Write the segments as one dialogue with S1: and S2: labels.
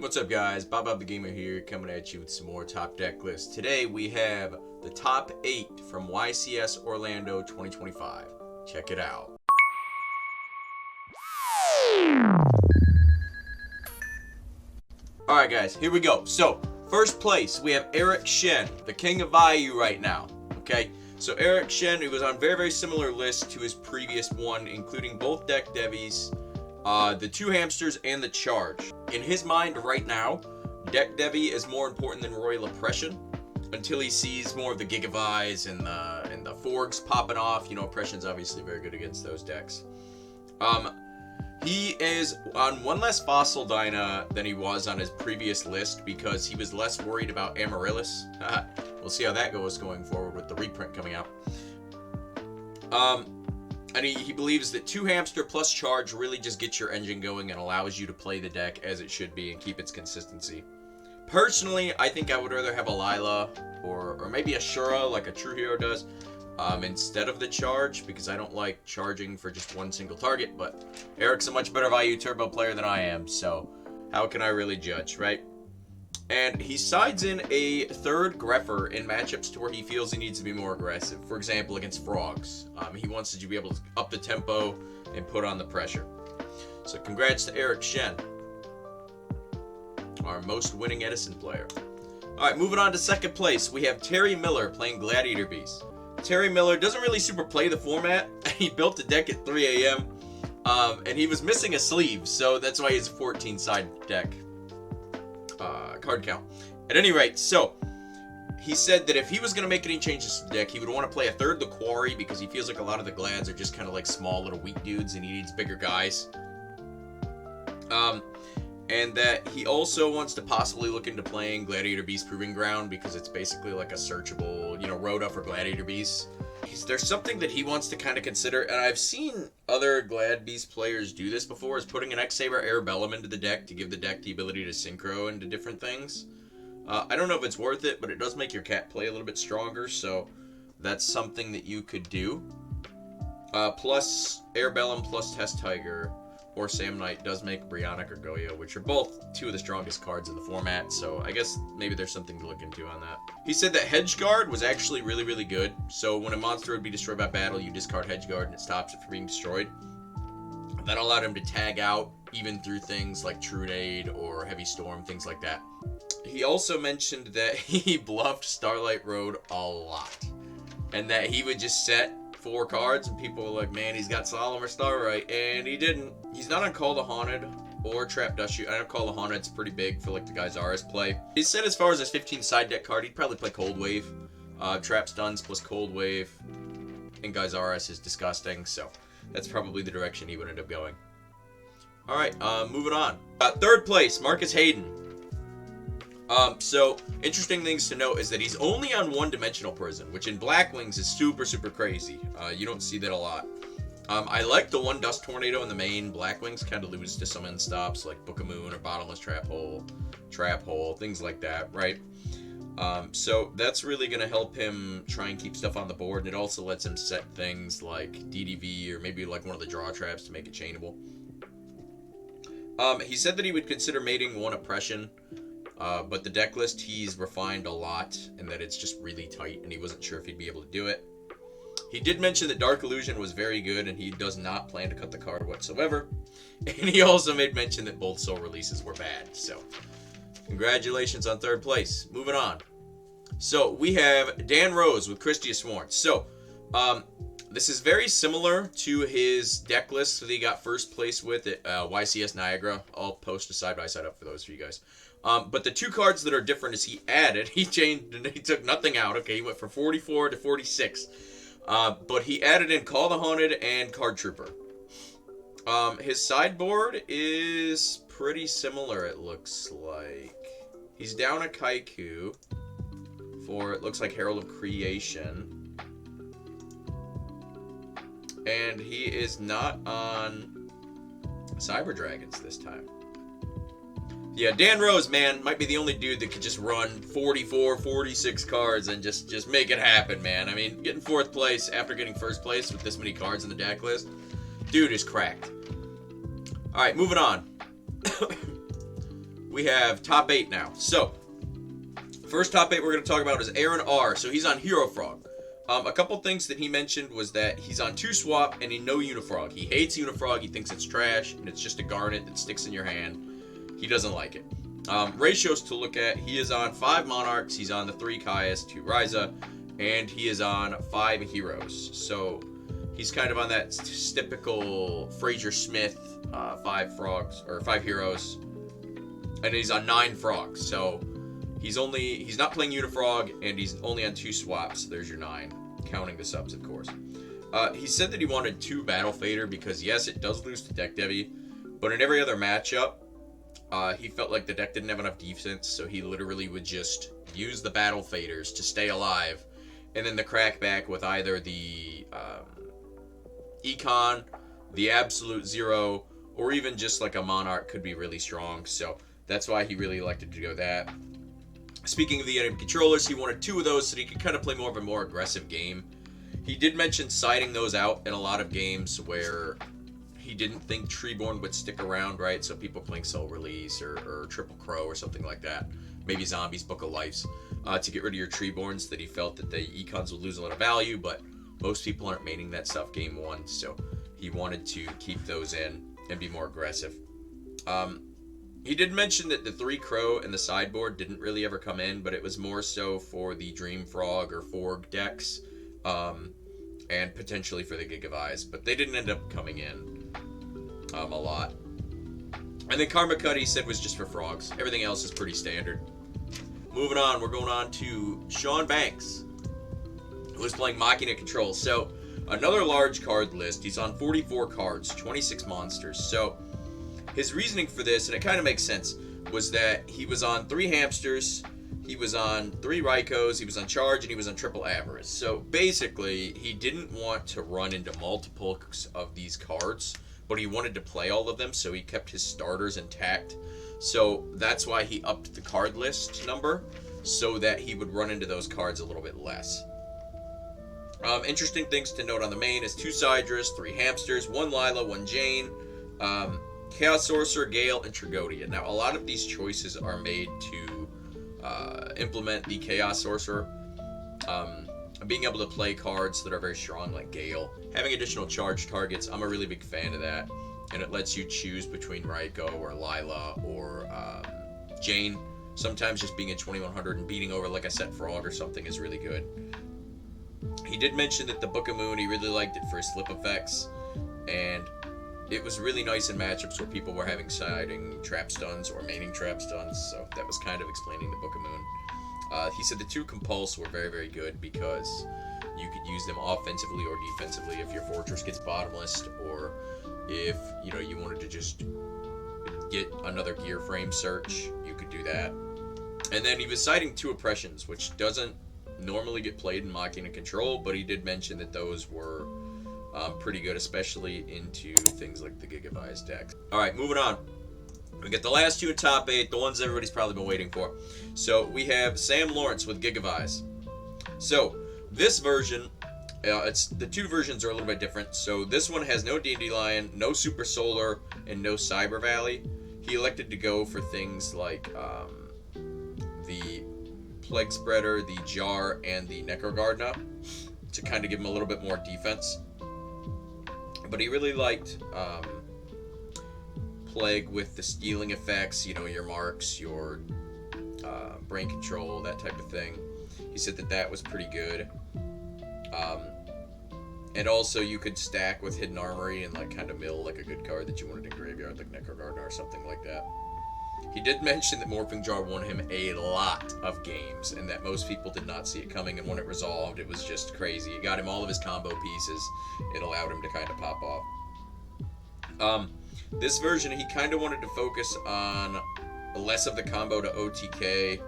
S1: What's up guys, bob.bob.the.gamer here, coming at you with some more top deck lists. Today we have the top 8 from YCS Orlando 2025. Check it out. Alright guys, here we go. So, first place, we have Eric Shen, the king of Vayu right now. Okay, so Eric Shen, he was on very similar list to his previous one, including both deck devies, the 2 hamsters, and the charge. In his mind right now, deck devi is more important than royal oppression until he sees more of the Gigavise and the forks popping off. You know, oppression's obviously very good against those decks. He is on one less fossil dyna than he was on his previous list because he was less worried about Amaryllis. We'll see how that goes going forward with the reprint coming out. And he believes that 2 hamster plus charge really just gets your engine going and allows you to play the deck as it should be and keep its consistency. Personally, I think I would rather have a Lila or maybe a Shura like a True Hero does instead of the charge, because I don't like charging for just one single target, but Eric's a much better Vayu Turbo player than I am, so how can I really judge, right? And he sides in a 3rd Greffer in matchups to where he feels he needs to be more aggressive. For example, against frogs. He wants you to be able to up the tempo and put on the pressure. So congrats to Eric Shen, our most winning Edison player. Alright, moving on to 2nd place, we have Terry Miller playing Gladiator Beast. Terry Miller doesn't really super play the format. He built the deck at 3 a.m. And he was missing a sleeve, so that's why he's a 14-side deck. Card count. At any rate, so he said that if he was going to make any changes to the deck, he would want to play a 3rd the Quarry because he feels like a lot of the Glads are just kind of like small little weak dudes and he needs bigger guys. And that he also wants to possibly look into playing Gladiator Beast Proving Ground because it's basically like a searchable, Rhoda for Gladiator Beasts. There's something that he wants to kind of consider, and I've seen other Glad Beast players do this before, is putting an X-Saber Arabellum into the deck to give the deck the ability to synchro into different things. I don't know if it's worth it, but it does make your cat play a little bit stronger, so that's something that you could do. Plus, Arabellum plus Test Tiger or Sam Knight does make Brionic or Yugioh, which are both 2 of the strongest cards in the format, so I guess maybe there's something to look into on that. He said that Hedgeguard was actually really good, so when a monster would be destroyed by battle, you discard Hedgeguard and it stops it from being destroyed. That allowed him to tag out even through things like Trunade or Heavy Storm, things like that. He also mentioned that he bluffed Starlight Road a lot, and that he would just set 4 cards and people were like, man, he's got Solemn or Starlight, and he didn't. He's not on Call the Haunted or Trap Dust Shoot. I know Call the Haunted's pretty big for like the Geysaris play. He said as far as his 15 side deck card, he'd probably play Cold Wave. Trap Stuns plus Cold Wave and Geysaris is disgusting, so that's probably the direction he would end up going. Alright, moving on. 3rd place, Marcus Hayden. So, interesting things to note is that he's only on 1-dimensional prison, which in Blackwings is super crazy. You don't see that a lot. I like the 1 Dust Tornado in the main. Blackwings kind of lose to some end stops like Book of Moon or Bottomless Trap Hole, things like that, right? So that's really going to help him try and keep stuff on the board, and it also lets him set things like DDV or maybe like one of the draw traps to make it chainable. He said that he would consider mating 1 Oppression, but the deck list he's refined a lot, and that it's just really tight, and he wasn't sure if he'd be able to do it. He did mention that Dark Illusion was very good, and he does not plan to cut the card whatsoever. And he also made mention that both soul releases were bad, so congratulations on 3rd place. Moving on. So, we have Dan Rose with Kristiasworn. So, this is very similar to his deck list that he got 1st place with at YCS Niagara. I'll post a side-by-side up for those for you guys. But the 2 cards that are different is he changed, and he took nothing out. Okay, he went from 44 to 46. But he added in Call the Haunted and Card Trooper. His sideboard is pretty similar, it looks like. He's down a Kaiku for, it looks like, Herald of Creation. And he is not on Cyber Dragons this time. Yeah, Dan Rose, man, might be the only dude that could just run 44, 46 cards and just make it happen, man. I mean, getting 4th place after getting 1st place with this many cards in the deck list, dude is cracked. Alright, moving on. we have top 8 now. So, first top 8 we're going to talk about is Aaron R. So he's on Hero Frog. A couple things that he mentioned was that he's on 2 swap and no Unifrog. He hates Unifrog. He thinks it's trash and it's just a garnet that sticks in your hand. He doesn't like it. Ratios to look at. He is on 5 Monarchs. He's on the 3 Caius, 2 Ryza, and he is on 5 Heroes. So he's kind of on that typical Fraser Smith 5 Frogs or 5 Heroes, and he's on 9 Frogs. So he's not playing Unifrog, and he's only on 2 swaps. There's your 9, counting the subs, of course. He said that he wanted 2 Battle Fader because, yes, it does lose to deck Devi, but in every other matchup, he felt like the deck didn't have enough defense, so he literally would just use the Battle Faders to stay alive, and then the crackback with either the Econ, the Absolute Zero, or even just like a Monarch could be really strong, so that's why he really elected to go that. Speaking of the enemy controllers, he wanted 2 of those so that he could kind of play more of a more aggressive game. He did mention siding those out in a lot of games where he didn't think Treeborn would stick around, right? So people playing Soul Release or Triple Crow or something like that. Maybe Zombies, Book of Lives. To get rid of your Treeborns, that he felt that the Econs would lose a lot of value, but most people aren't maining that stuff game 1, so he wanted to keep those in and be more aggressive. He did mention that the 3 Crow and the sideboard didn't really ever come in, but it was more so for the Dream Frog or Forg decks, and potentially for the Gigavise, but they didn't end up coming in a lot. And then Karma Cut, he said, was just for frogs. Everything else is pretty standard. Moving on, we're going on to Shawn Banks, who is playing Machina Control. So, another large card list. He's on 44 cards, 26 monsters. So, his reasoning for this, and it kind of makes sense, was that he was on 3 Hamsters, he was on 3 Raikos, he was on Charge, and he was on Triple Avarice. So, basically, he didn't want to run into multiples of these cards, but he wanted to play all of them, so he kept his starters intact. So that's why he upped the card list number, so that he would run into those cards a little bit less. Interesting things to note on the main is 2 Sidrus, 3 Hamsters, 1 Lila, 1 Jane, Chaos Sorcerer, Gale, and Tragodia. Now, a lot of these choices are made to implement the Chaos Sorcerer. Being able to play cards that are very strong, like Gale. Having additional charge targets, I'm a really big fan of that. And it lets you choose between Raiko or Lila or Jane. Sometimes just being at 2100 and beating over like a set frog or something is really good. He did mention that the Book of Moon, he really liked it for his slip effects. And it was really nice in matchups where people were having siding trap stuns or maining trap stuns. So that was kind of explaining the Book of Moon. He said the 2 Compulse were very, very good because you could use them offensively or defensively if your fortress gets bottomless, or if you wanted to just get another gear frame search, you could do that. And then he was citing 2 Oppressions, which doesn't normally get played in Machina Control, but he did mention that those were pretty good, especially into things like the Gigavise deck. Alright, moving on. We get the last 2 in top 8, the ones everybody's probably been waiting for. So we have Sam Lawrence with Gigavise. So this version, the 2 versions are a little bit different. So this one has no D&D Lion, no Super Solar, and no Cyber Valley. He elected to go for things like the Plague Spreader, the Jar, and the Necrogardna to kind of give him a little bit more defense. But he really liked Plague with the stealing effects, your marks, your brain control, that type of thing. He said that was pretty good. And also you could stack with Hidden Armory and kind of mill like a good card that you wanted in graveyard, like Necrogardna or something like that. He did mention that Morphing Jar won him a lot of games, and that most people did not see it coming, and when it resolved, it was just crazy. It got him all of his combo pieces. It allowed him to kind of pop off. This version, he kind of wanted to focus on less of the combo to OTK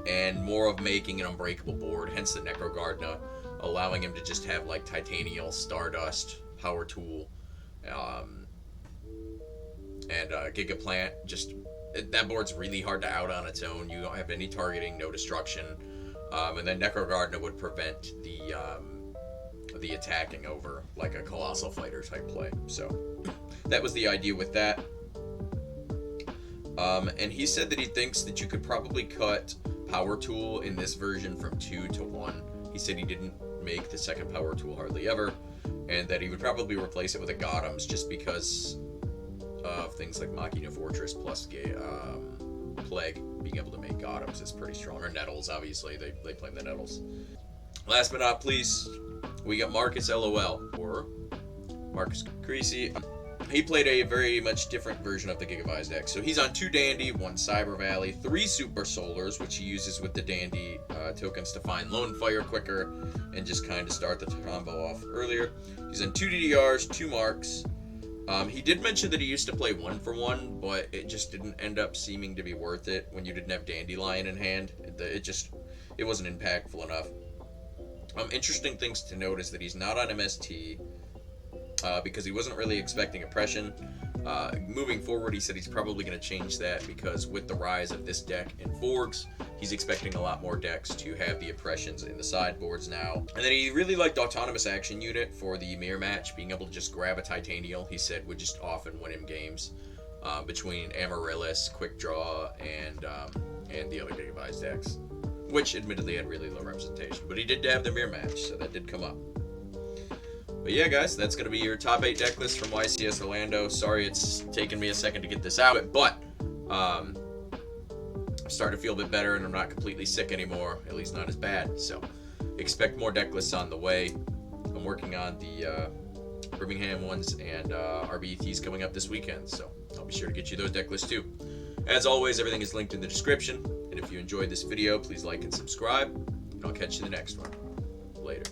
S1: and more of making an unbreakable board, hence the Necrogardna, allowing him to just have Titanial, Stardust, Power Tool, and Gigaplant. That board's really hard to out on its own. You don't have any targeting, no destruction, and then Necrogardna would prevent the attacking over like a Colossal Fighter type play. So that was the idea with that. And he said that he thinks that you could probably cut Power Tool in this version from 2 to 1. He said he didn't make the second Power Tool hardly ever, and that he would probably replace it with a Gotems just because of things like Machina Fortress plus Plague. Being able to make Gotems is pretty strong. Or Nettles, obviously. They play the Nettles. Last but not least, we got Marcus LOL, or Marcus Carisse. He played a very much different version of the Gigavise deck. So he's on 2 Dandy, 1 Cyber Valley, 3 Super Solars, which he uses with the Dandy tokens to find Lone Fire quicker and just kind of start the combo off earlier. He's on 2 DDRs, 2 Marks. He did mention that he used to play 1 for 1, but it just didn't end up seeming to be worth it when you didn't have Dandelion in hand. It wasn't impactful enough. Interesting things to note is that he's not on MST because he wasn't really expecting Oppression. Moving forward, he said he's probably going to change that because with the rise of this deck in Forgs, he's expecting a lot more decks to have the Oppressions in the sideboards now. And then he really liked Autonomous Action Unit for the mirror match. Being able to just grab a Titanial, he said, would just often win him games between Amaryllis, Quick Draw, and the other Gigavise decks, which admittedly had really low representation. But he did have the mirror match, so that did come up. But yeah, guys, that's going to be your top 8 deck list from YCS Orlando. Sorry it's taken me a second to get this out, but I'm starting to feel a bit better and I'm not completely sick anymore, at least not as bad. So expect more deck lists on the way. I'm working on the Birmingham ones and RBETs coming up this weekend, so I'll be sure to get you those deck lists too. As always, everything is linked in the description, and if you enjoyed this video, please like and subscribe, and I'll catch you in the next one. Later.